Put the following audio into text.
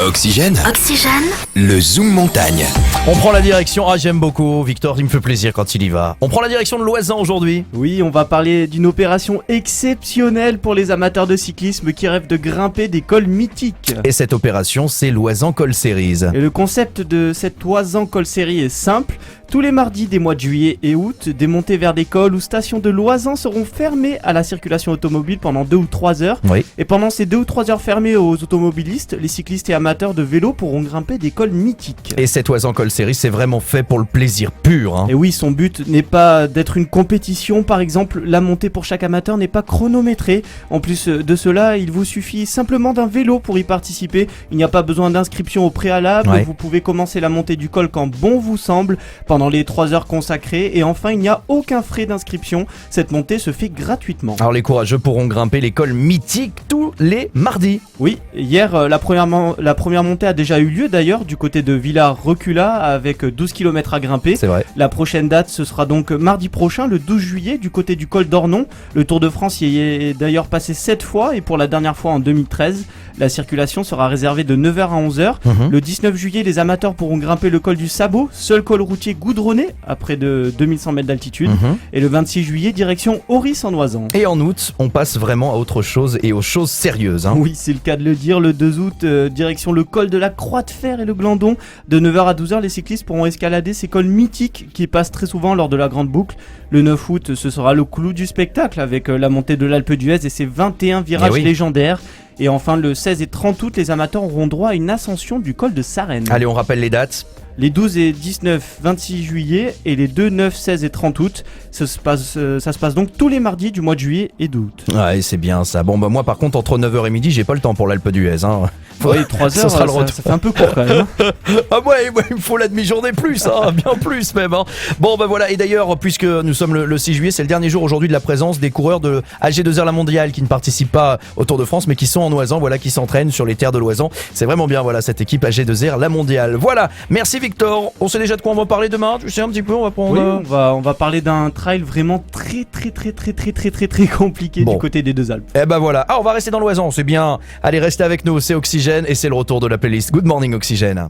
Oxygène, Oxygène. le zoom montagne. On prend la direction, j'aime beaucoup, Victor, il me fait plaisir quand il y va. On prend la direction de Loisan aujourd'hui. Oui, on va parler d'une opération exceptionnelle pour les amateurs de cyclisme qui rêvent de grimper des cols mythiques. Et cette opération, c'est Loisan Col Series. Et le concept de cette Loisan Col Series est simple. Tous les mardis des mois de juillet et août, des montées vers des cols ou stations de Loisan seront fermées à la circulation automobile pendant 2 ou 3 heures. Oui. Et pendant ces 2 ou 3 heures fermées aux automobilistes, les cyclistes et amateurs de vélo pourront grimper des cols mythiques. Et cette Loisan Col Series, c'est vraiment fait pour le plaisir pur. Et oui, son but n'est pas d'être une compétition, par exemple, la montée pour chaque amateur n'est pas chronométrée. En plus de cela, il vous suffit simplement d'un vélo pour y participer. Il n'y a pas besoin d'inscription au préalable, Ouais. Vous pouvez commencer la montée du col quand bon vous semble, pendant les 3 heures consacrées, et enfin il n'y a aucun frais d'inscription, cette montée se fait gratuitement. Alors les courageux pourront grimper les cols mythiques tous les mardis. Oui, hier la première montée a déjà eu lieu d'ailleurs du côté de Villars-Recula avec 12 km à grimper. C'est vrai. La prochaine date, ce sera donc mardi prochain, le 12 juillet, du côté du col d'Ornon. Le Tour de France y est d'ailleurs passé 7 fois et pour la dernière fois en 2013. La circulation sera réservée de 9h à 11h. Le 19 juillet, les amateurs pourront grimper le col du Sabot, seul col routier goudronné à près de 2100 mètres d'altitude. Et le 26 juillet, direction Oris en Oisan. Et en août, on passe vraiment à autre chose et aux choses sérieuses. Oui, c'est le cas de le dire. Le 2 août, direction le col de la Croix de Fer et le Glandon. De 9h à 12h, les cyclistes pourront escalader ces cols mythiques qui passent très souvent lors de la grande boucle. Le 9 août, ce sera le clou du spectacle avec la montée de l'Alpe d'Huez et ses 21 virages oui. légendaires. Et enfin, le 16 et 30 août, les amateurs auront droit à une ascension du col de Sarenne. Allez, on rappelle les dates. Les 12 et 19, 26 juillet et les 2, 9, 16 et 30 août. Ça se passe donc tous les mardis du mois de juillet et d'août. Ouais, c'est bien ça. Bon, bah moi par contre, entre 9h et midi, j'ai pas le temps pour l'Alpe d'Huez. Oui, 3 Ça heures, sera le retour. ça fait un peu court quand même. Ah ouais, il me faut la demi-journée plus, bien plus même. Bon bah voilà, et d'ailleurs, puisque nous sommes le 6 juillet, c'est le dernier jour aujourd'hui de la présence des coureurs de AG2R La Mondiale qui ne participent pas au Tour de France mais qui sont en Oisan, voilà, qui s'entraînent sur les terres de l'Oisan. C'est vraiment bien, voilà, cette équipe AG2R La Mondiale. Voilà, merci Victor. On sait déjà de quoi on va parler demain, tu sais un petit peu, on va prendre... Oui, on va parler d'un trail vraiment très compliqué Bon. du côté des Deux Alpes. Eh ben voilà, on va rester dans l'Oisan, c'est bien. Allez, restez avec nous, c'est Oxygène et c'est le retour de la playlist Good Morning Oxygène.